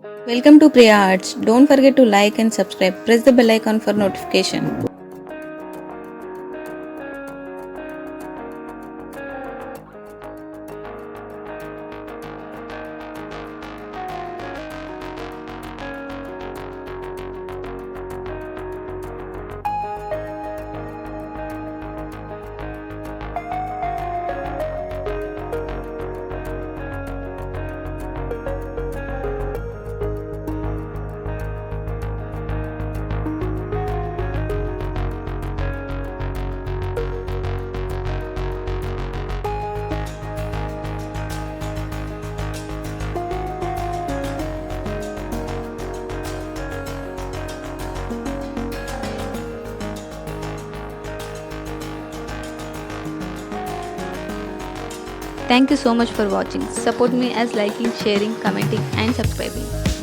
Welcome to Priya Arts. Don't forget to like and subscribe. Press the bell icon for notification. Thank you so much for watching. Support me as liking, sharing, commenting and subscribing.